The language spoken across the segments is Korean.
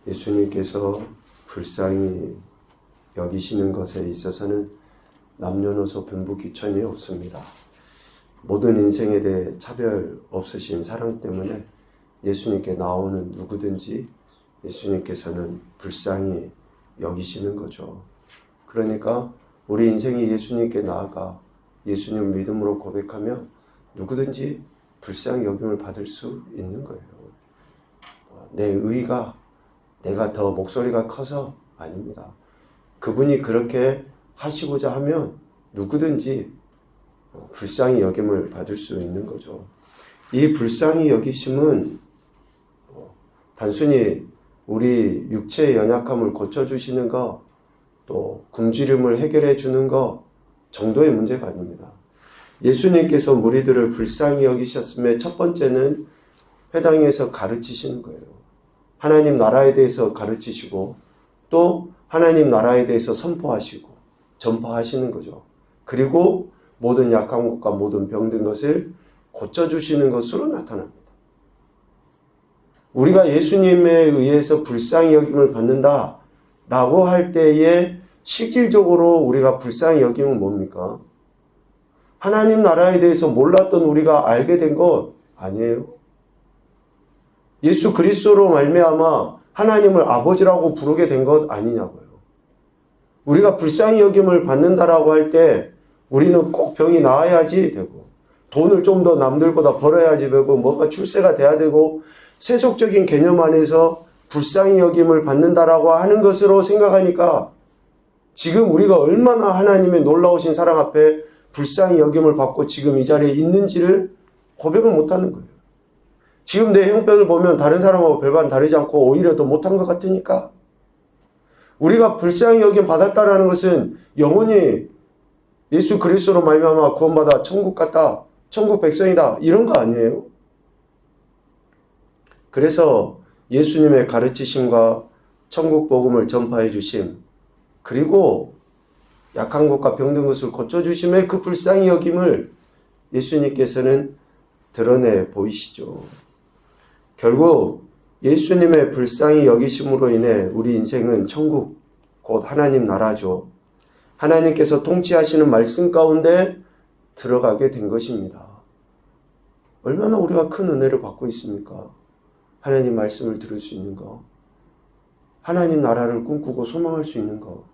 예수님께서 불쌍히 여기시는 것에 있어서는 남녀노소 빈부귀천이 없습니다. 모든 인생에 대해 차별 없으신 사랑 때문에 예수님께 나오는 누구든지 예수님께서는 불쌍히 여기시는 거죠. 그러니까 우리 인생이 예수님께 나아가 예수님 믿음으로 고백하면 누구든지 불쌍히 여김을 받을 수 있는 거예요. 내 의가 내가 더 목소리가 커서 아닙니다. 그분이 그렇게 하시고자 하면 누구든지 불쌍히 여김을 받을 수 있는 거죠. 이 불쌍히 여기심은 단순히 우리 육체의 연약함을 고쳐주시는 것, 또 굶주림을 해결해 주는 것 정도의 문제가 아닙니다. 예수님께서 무리들을 불쌍히 여기셨음에 첫 번째는 회당에서 가르치시는 거예요. 하나님 나라에 대해서 가르치시고 또 하나님 나라에 대해서 선포하시고 전파하시는 거죠. 그리고 모든 약한 것과 모든 병든 것을 고쳐주시는 것으로 나타납니다. 우리가 예수님에 의해서 불쌍히 여김을 받는다 라고 할 때에 실질적으로 우리가 불쌍히 여김은 뭡니까? 하나님 나라에 대해서 몰랐던 우리가 알게 된 것 아니에요. 예수 그리스도로 말미암아 하나님을 아버지라고 부르게 된 것 아니냐고요. 우리가 불쌍히 여김을 받는다라고 할 때 우리는 꼭 병이 나아야지 되고 돈을 좀 더 남들보다 벌어야지 되고 뭐가 출세가 돼야 되고 세속적인 개념 안에서 불쌍히 여김을 받는다라고 하는 것으로 생각하니까 지금 우리가 얼마나 하나님의 놀라우신 사랑 앞에 불쌍히 여김을 받고 지금 이 자리에 있는지를 고백을 못하는 거예요. 지금 내 형편을 보면 다른 사람하고 별반 다르지 않고 오히려 더 못한 것 같으니까 우리가 불쌍히 여김 받았다라는 것은 영원히 예수 그리스도로 말미암아 구원받아 천국 갔다, 천국 백성이다 이런 거 아니에요. 그래서 예수님의 가르치심과 천국 복음을 전파해 주심, 그리고 약한 것과 병든 것을 고쳐주심의 그 불쌍히 여김을 예수님께서는 드러내 보이시죠. 결국 예수님의 불쌍히 여기심으로 인해 우리 인생은 천국, 곧 하나님 나라죠. 하나님께서 통치하시는 말씀 가운데 들어가게 된 것입니다. 얼마나 우리가 큰 은혜를 받고 있습니까? 하나님 말씀을 들을 수 있는 거, 하나님 나라를 꿈꾸고 소망할 수 있는 거.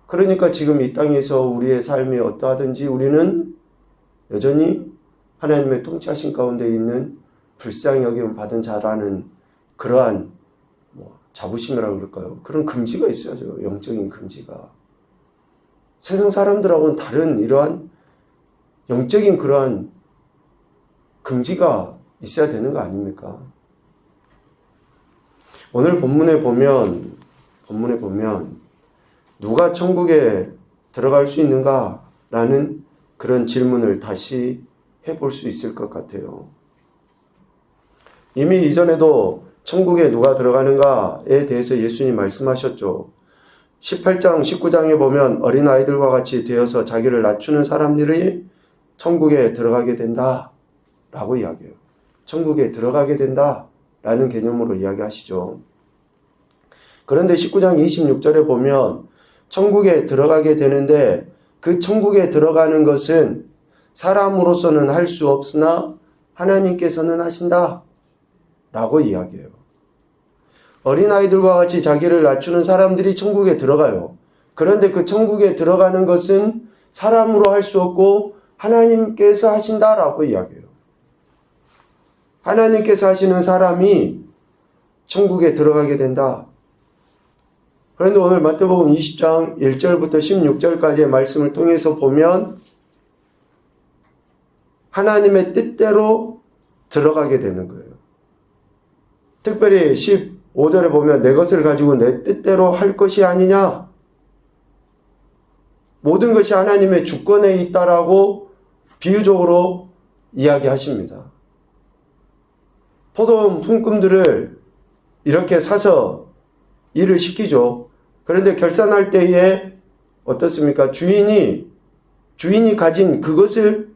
그러니까 지금 이 땅에서 우리의 삶이 어떠하든지 우리는 여전히 하나님의 통치하신 가운데 있는 불쌍히 여김을 받은 자라는 그러한 자부심이라고 그럴까요? 그런 금지가 있어야죠. 영적인 금지가. 세상 사람들하고는 다른 이러한 영적인 그러한 금지가 있어야 되는 거 아닙니까? 오늘 본문에 보면 누가 천국에 들어갈 수 있는가라는 그런 질문을 다시 해볼 수 있을 것 같아요. 이미 이전에도 천국에 누가 들어가는가에 대해서 예수님이 말씀하셨죠. 18장, 19장에 보면 어린아이들과 같이 되어서 자기를 낮추는 사람들이 천국에 들어가게 된다 라고 이야기해요. 천국에 들어가게 된다 라는 개념으로 이야기하시죠. 그런데 19장 26절에 보면 천국에 들어가게 되는데 그 천국에 들어가는 것은 사람으로서는 할 수 없으나 하나님께서는 하신다 라고 이야기해요. 어린아이들과 같이 자기를 낮추는 사람들이 천국에 들어가요. 그런데 그 천국에 들어가는 것은 사람으로 할 수 없고 하나님께서 하신다라고 이야기해요. 하나님께서 하시는 사람이 천국에 들어가게 된다. 그런데 오늘 마태복음 20장 1절부터 16절까지의 말씀을 통해서 보면 하나님의 뜻대로 들어가게 되는 거예요. 특별히 15절에 보면 내 것을 가지고 내 뜻대로 할 것이 아니냐. 모든 것이 하나님의 주권에 있다라고 비유적으로 이야기하십니다. 포도원 품꾼들을 이렇게 사서 일을 시키죠. 그런데 결산할 때에 어떻습니까? 주인이 가진 그것을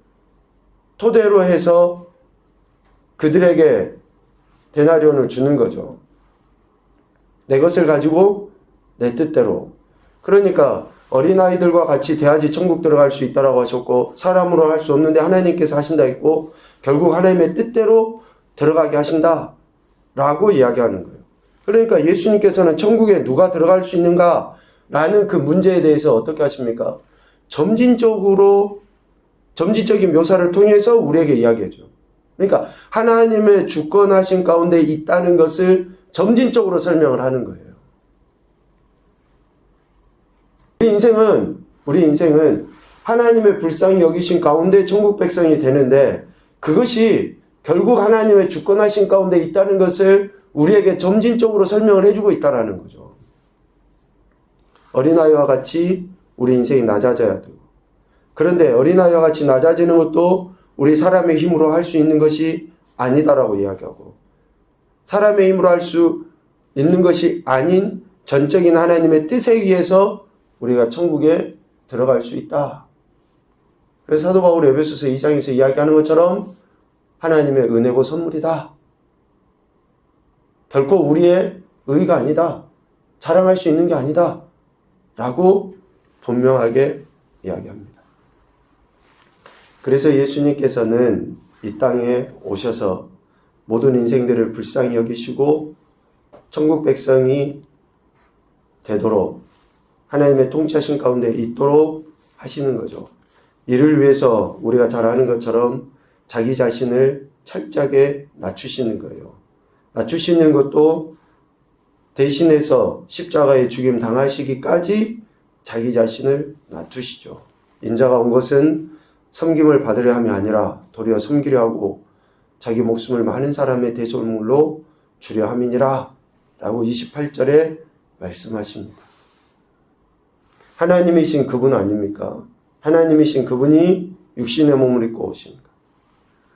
토대로 해서 그들에게 데나리온을 주는 거죠. 내 것을 가지고 내 뜻대로. 그러니까 어린아이들과 같이 돼야지 천국 들어갈 수 있다라고 하셨고, 사람으로 할 수 없는데 하나님께서 하신다 했고, 결국 하나님의 뜻대로 들어가게 하신다라고 이야기하는 거예요. 그러니까 예수님께서는 천국에 누가 들어갈 수 있는가 라는 그 문제에 대해서 어떻게 하십니까? 점진적인 묘사를 통해서 우리에게 이야기해줘. 그러니까 하나님의 주권하신 가운데 있다는 것을 점진적으로 설명을 하는 거예요. 우리 인생은 하나님의 불쌍히 여기신 가운데 천국 백성이 되는데, 그것이 결국 하나님의 주권하신 가운데 있다는 것을 우리에게 점진적으로 설명을 해주고 있다는 거죠. 어린아이와 같이 우리 인생이 낮아져야 되고, 그런데 어린아이와 같이 낮아지는 것도 우리 사람의 힘으로 할 수 있는 것이 아니다라고 이야기하고, 사람의 힘으로 할 수 있는 것이 아닌 전적인 하나님의 뜻에 의해서 우리가 천국에 들어갈 수 있다. 그래서 사도 바울이 에베소서 2장에서 이야기하는 것처럼 하나님의 은혜고 선물이다. 결코 우리의 의가 아니다. 자랑할 수 있는 게 아니다. 라고 분명하게 이야기합니다. 그래서 예수님께서는 이 땅에 오셔서 모든 인생들을 불쌍히 여기시고 천국 백성이 되도록 하나님의 통치하신 가운데 있도록 하시는 거죠. 이를 위해서 우리가 잘 아는 것처럼 자기 자신을 철저하게 낮추시는 거예요. 낮추시는 것도 대신해서 십자가에 죽임 당하시기까지 자기 자신을 낮추시죠. 인자가 온 것은 섬김을 받으려 함이 아니라 도리어 섬기려 하고 자기 목숨을 많은 사람의 대속물로 주려 함이니라 라고 28절에 말씀하십니다. 하나님이신 그분 아닙니까? 하나님이신 그분이 육신의 몸을 입고 오십니다.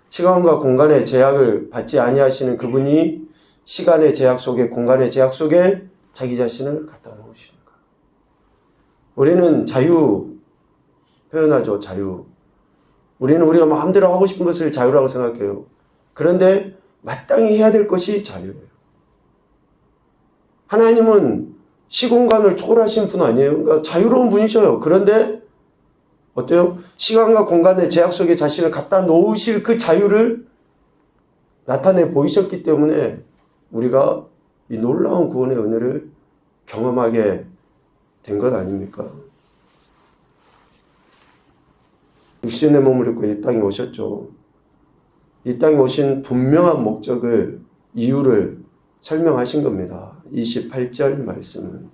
시간과 공간의 제약을 받지 아니하시는 그분이 시간의 제약 속에, 공간의 제약 속에 자기 자신을 갖다 놓으시는 거예요. 우리는 자유 표현하죠. 자유. 우리는 우리가 마음대로 하고 싶은 것을 자유라고 생각해요. 그런데 마땅히 해야 될 것이 자유예요. 하나님은 시공간을 초월하신 분 아니에요. 그러니까 자유로운 분이셔요. 그런데 어때요? 시간과 공간의 제약 속에 자신을 갖다 놓으실 그 자유를 나타내 보이셨기 때문에 우리가 이 놀라운 구원의 은혜를 경험하게 된 것 아닙니까? 육신의 몸을 입고 이 땅에 오셨죠. 이 땅에 오신 분명한 목적을, 이유를 설명하신 겁니다. 28절 말씀은.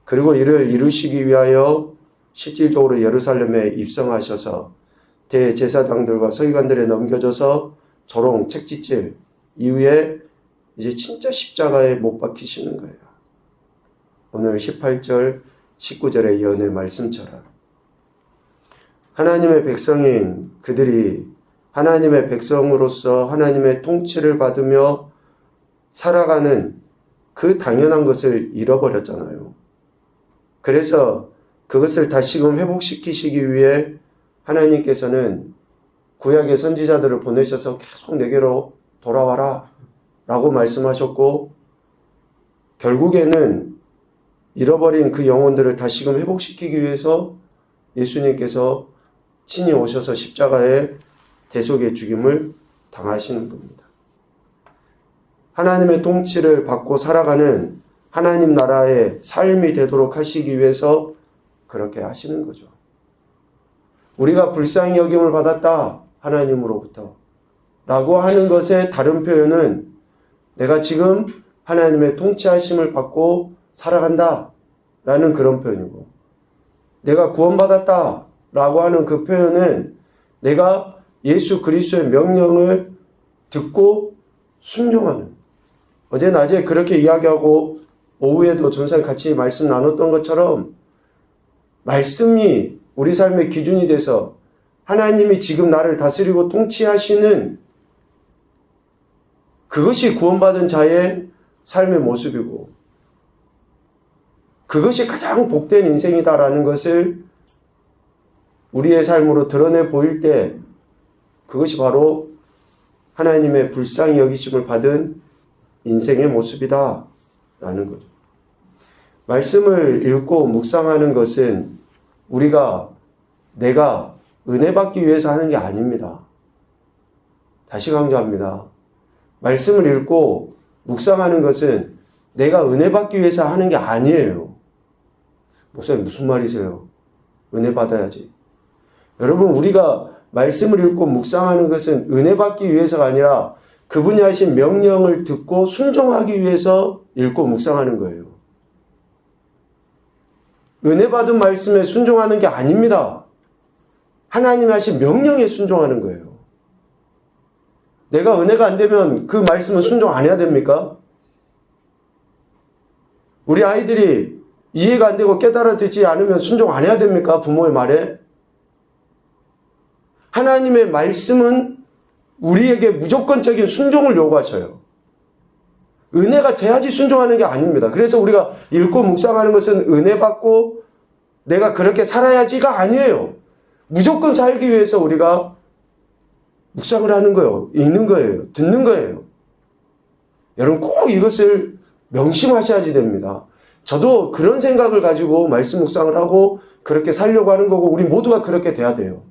그리고 이를 이루시기 위하여 실질적으로 예루살렘에 입성하셔서 대제사장들과 서기관들에 넘겨져서 조롱, 책짓질 이후에 이제 진짜 십자가에 못 박히시는 거예요. 오늘 18절, 19절의 예언의 말씀처럼 하나님의 백성인 그들이 하나님의 백성으로서 하나님의 통치를 받으며 살아가는 그 당연한 것을 잃어버렸잖아요. 그래서 그것을 다시금 회복시키시기 위해 하나님께서는 구약의 선지자들을 보내셔서 계속 내게로 돌아와라 라고 말씀하셨고, 결국에는 잃어버린 그 영혼들을 다시금 회복시키기 위해서 예수님께서 친히 오셔서 십자가에 대속의 죽임을 당하시는 겁니다. 하나님의 통치를 받고 살아가는 하나님 나라의 삶이 되도록 하시기 위해서 그렇게 하시는 거죠. 우리가 불쌍히 여김을 받았다, 하나님으로부터 라고 하는 것의 다른 표현은 내가 지금 하나님의 통치하심을 받고 살아간다 라는 그런 표현이고, 내가 구원받았다 라고 하는 그 표현은 내가 예수 그리스도의 명령을 듣고 순종하는, 어제 낮에 그렇게 이야기하고 오후에도 전사님 같이 말씀 나눴던 것처럼 말씀이 우리 삶의 기준이 돼서 하나님이 지금 나를 다스리고 통치하시는 그것이 구원받은 자의 삶의 모습이고, 그것이 가장 복된 인생이다라는 것을 우리의 삶으로 드러내 보일 때 그것이 바로 하나님의 불쌍히 여기심을 받은 인생의 모습이다 라는 거죠. 말씀을 읽고 묵상하는 것은 내가 은혜 받기 위해서 하는 게 아닙니다. 다시 강조합니다. 말씀을 읽고 묵상하는 것은 내가 은혜 받기 위해서 하는 게 아니에요. 목사님 무슨 말이세요? 은혜 받아야지. 여러분, 우리가 말씀을 읽고 묵상하는 것은 은혜 받기 위해서가 아니라 그분이 하신 명령을 듣고 순종하기 위해서 읽고 묵상하는 거예요. 은혜 받은 말씀에 순종하는 게 아닙니다. 하나님이 하신 명령에 순종하는 거예요. 내가 은혜가 안 되면 그 말씀은 순종 안 해야 됩니까? 우리 아이들이 이해가 안 되고 깨달아 듣지 않으면 순종 안 해야 됩니까? 부모의 말에? 하나님의 말씀은 우리에게 무조건적인 순종을 요구하셔요. 은혜가 돼야지 순종하는 게 아닙니다. 그래서 우리가 읽고 묵상하는 것은 은혜 받고 내가 그렇게 살아야지가 아니에요. 무조건 살기 위해서 우리가 묵상을 하는 거예요. 읽는 거예요. 듣는 거예요. 여러분 꼭 이것을 명심하셔야지 됩니다. 저도 그런 생각을 가지고 말씀 묵상을 하고 그렇게 살려고 하는 거고 우리 모두가 그렇게 돼야 돼요.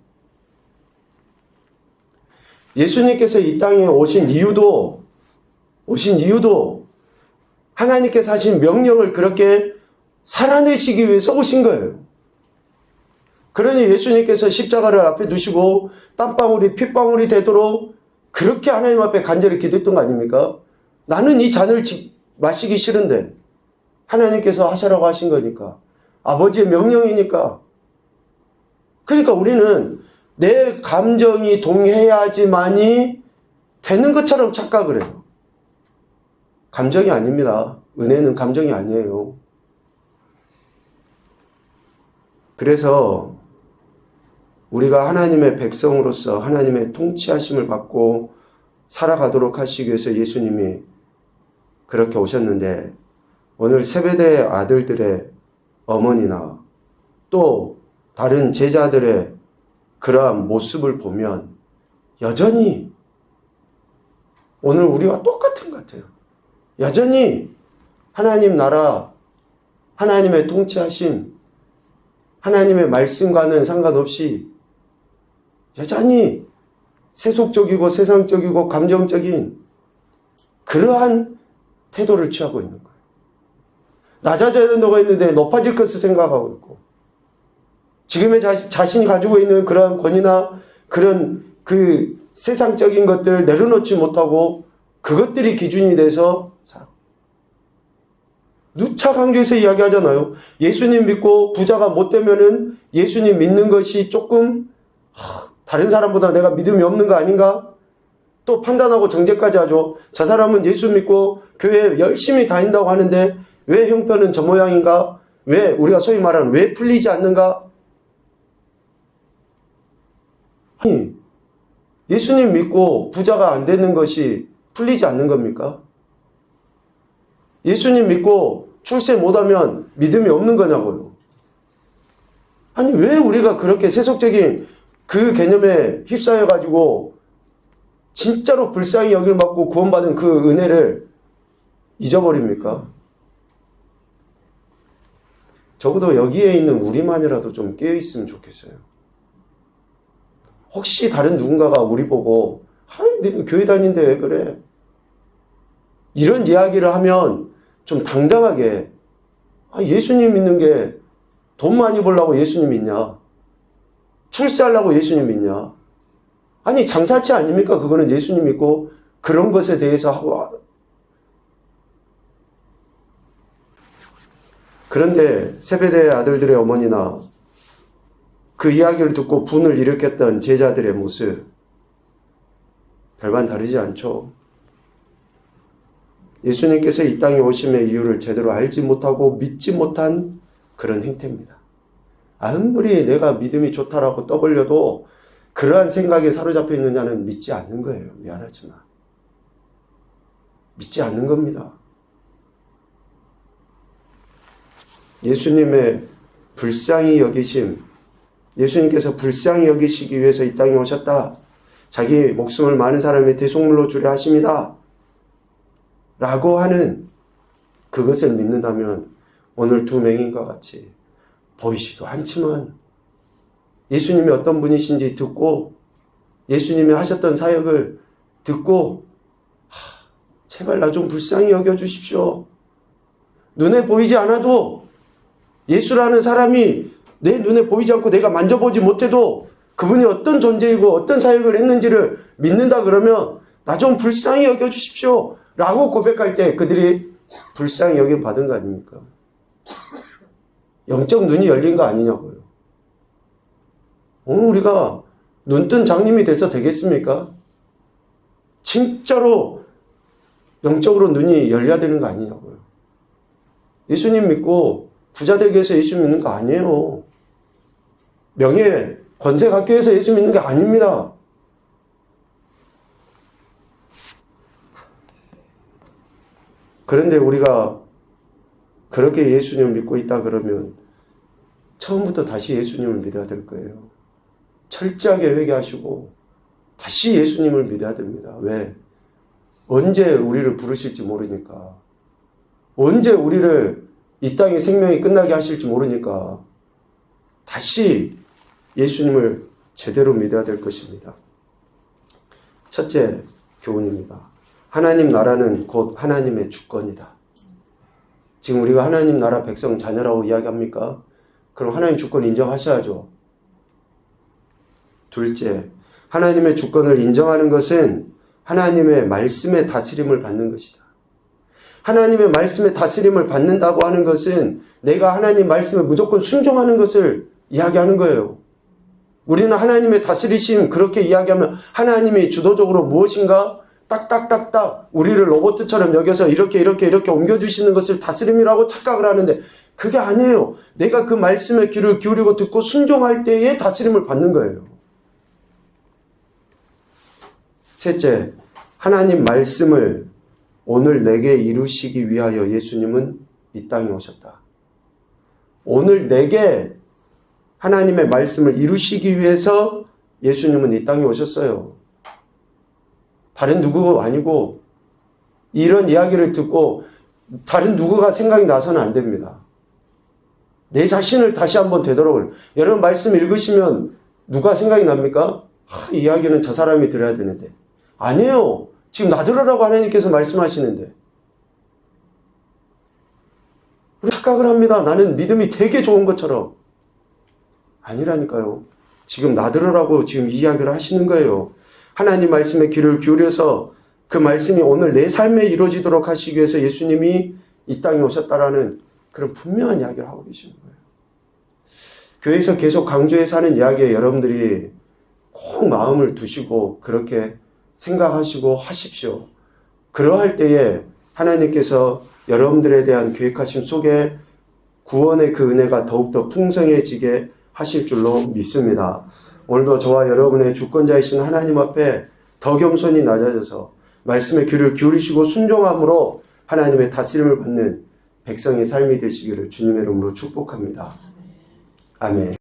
예수님께서 이 땅에 오신 이유도 하나님께서 하신 명령을 그렇게 살아내시기 위해서 오신 거예요. 그러니 예수님께서 십자가를 앞에 두시고 땀방울이 핏방울이 되도록 그렇게 하나님 앞에 간절히 기도했던 거 아닙니까? 나는 이 잔을 마시기 싫은데 하나님께서 하시라고 하신 거니까. 아버지의 명령이니까. 그러니까 우리는 내 감정이 동해야지만이 되는 것처럼 착각을 해요. 감정이 아닙니다. 은혜는 감정이 아니에요. 그래서 우리가 하나님의 백성으로서 하나님의 통치하심을 받고 살아가도록 하시기 위해서 예수님이 그렇게 오셨는데 오늘 세베대 아들들의 어머니나 또 다른 제자들의 그러한 모습을 보면 여전히 오늘 우리와 똑같은 것 같아요. 여전히 하나님 나라, 하나님의 통치하심, 하나님의 말씀과는 상관없이 여전히 세속적이고 세상적이고 감정적인 그러한 태도를 취하고 있는 거예요. 낮아져야 된다고 했는데 높아질 것을 생각하고 있고 지금의 자신이 가지고 있는 그러한 권위나 그런 그 세상적인 것들을 내려놓지 못하고 그것들이 기준이 돼서 살아가고 누차 강조해서 이야기하잖아요. 예수님 믿고 부자가 못 되면은 예수님 믿는 것이 조금 다른 사람보다 내가 믿음이 없는 거 아닌가? 또 판단하고 정죄까지 하죠. 저 사람은 예수 믿고 교회 열심히 다닌다고 하는데 왜 형편은 저 모양인가? 왜 우리가 소위 말하는 왜 풀리지 않는가? 아니, 예수님 믿고 부자가 안 되는 것이 풀리지 않는 겁니까? 예수님 믿고 출세 못하면 믿음이 없는 거냐고요. 아니, 왜 우리가 그렇게 세속적인 그 개념에 휩싸여가지고 진짜로 불쌍히 여길 받고 구원받은 그 은혜를 잊어버립니까? 적어도 여기에 있는 우리만이라도 좀 깨어있으면 좋겠어요. 혹시 다른 누군가가 우리 보고 너는 교회 다니는데 왜 그래? 이런 이야기를 하면 좀 당당하게 예수님 믿는 게 돈 많이 벌려고 예수님 믿냐? 출세하려고 예수님 믿냐? 아니 장사치 아닙니까? 그거는 예수님 믿고 그런 것에 대해서 하고 그런데 세베대 아들들의 어머니나 그 이야기를 듣고 분을 일으켰던 제자들의 모습 별반 다르지 않죠. 예수님께서 이 땅에 오심의 이유를 제대로 알지 못하고 믿지 못한 그런 행태입니다. 아무리 내가 믿음이 좋다라고 떠벌려도 그러한 생각에 사로잡혀 있는 자는 믿지 않는 거예요. 미안하지만. 믿지 않는 겁니다. 예수님의 불쌍히 여기심, 예수님께서 불쌍히 여기시기 위해서 이 땅에 오셨다. 자기 목숨을 많은 사람의 대속물로 주려 하십니다. 라고 하는 그것을 믿는다면 오늘 두 맹인과 같이 보이지도 않지만 예수님이 어떤 분이신지 듣고 예수님이 하셨던 사역을 듣고 제발 나 좀 불쌍히 여겨주십시오. 눈에 보이지 않아도 예수라는 사람이 내 눈에 보이지 않고 내가 만져보지 못해도 그분이 어떤 존재이고 어떤 사역을 했는지를 믿는다 그러면 나 좀 불쌍히 여겨주십시오 라고 고백할 때 그들이 불쌍히 여김 받은 거 아닙니까? 영적 눈이 열린 거 아니냐고요. 오늘 우리가 눈뜬 장님이 돼서 되겠습니까? 진짜로 영적으로 눈이 열려야 되는 거 아니냐고요. 예수님 믿고 부자 되기 위해서 예수 믿는 거 아니에요. 명예, 권세 갖기 위해서 예수 믿는 게 아닙니다. 그런데 우리가 그렇게 예수님을 믿고 있다 그러면 처음부터 다시 예수님을 믿어야 될 거예요. 철저하게 회개하시고 다시 예수님을 믿어야 됩니다. 왜? 언제 우리를 부르실지 모르니까. 언제 우리를 이 땅의 생명이 끝나게 하실지 모르니까 다시 예수님을 제대로 믿어야 될 것입니다. 첫째 교훈입니다. 하나님 나라는 곧 하나님의 주권이다. 지금 우리가 하나님 나라 백성 자녀라고 이야기합니까? 그럼 하나님 주권 인정하셔야죠. 둘째, 하나님의 주권을 인정하는 것은 하나님의 말씀의 다스림을 받는 것이다. 하나님의 말씀의 다스림을 받는다고 하는 것은 내가 하나님 말씀에 무조건 순종하는 것을 이야기하는 거예요. 우리는 하나님의 다스리심 그렇게 이야기하면 하나님이 주도적으로 무엇인가 딱딱딱딱 우리를 로봇처럼 여겨서 이렇게 옮겨주시는 것을 다스림이라고 착각을 하는데 그게 아니에요. 내가 그 말씀에 귀를 기울이고 듣고 순종할 때에 다스림을 받는 거예요. 셋째, 하나님 말씀을 오늘 내게 이루시기 위하여 예수님은 이 땅에 오셨다. 오늘 내게 하나님의 말씀을 이루시기 위해서 예수님은 이 땅에 오셨어요. 다른 누구가 아니고 이런 이야기를 듣고 다른 누구가 생각이 나서는 안 됩니다. 내 자신을 다시 한번 되돌아올. 여러분 말씀 읽으시면 누가 생각이 납니까? 이 이야기는 저 사람이 들어야 되는데. 아니에요. 지금 나 들으라고 하나님께서 말씀하시는데. 우리 착각을 합니다. 나는 믿음이 되게 좋은 것처럼. 아니라니까요. 지금 나 들으라고 지금 이야기를 하시는 거예요. 하나님 말씀에 귀를 기울여서 그 말씀이 오늘 내 삶에 이루어지도록 하시기 위해서 예수님이 이 땅에 오셨다라는 그런 분명한 이야기를 하고 계시는 거예요. 교회에서 계속 강조해서 하는 이야기에 여러분들이 꼭 마음을 두시고 그렇게 생각하시고 하십시오. 그러할 때에 하나님께서 여러분들에 대한 계획하심 속에 구원의 그 은혜가 더욱더 풍성해지게 하실 줄로 믿습니다. 오늘도 저와 여러분의 주권자이신 하나님 앞에 더 겸손히 낮아져서 말씀에 귀를 기울이시고 순종함으로 하나님의 다스림을 받는 백성의 삶이 되시기를 주님의 이름으로 축복합니다. 아멘.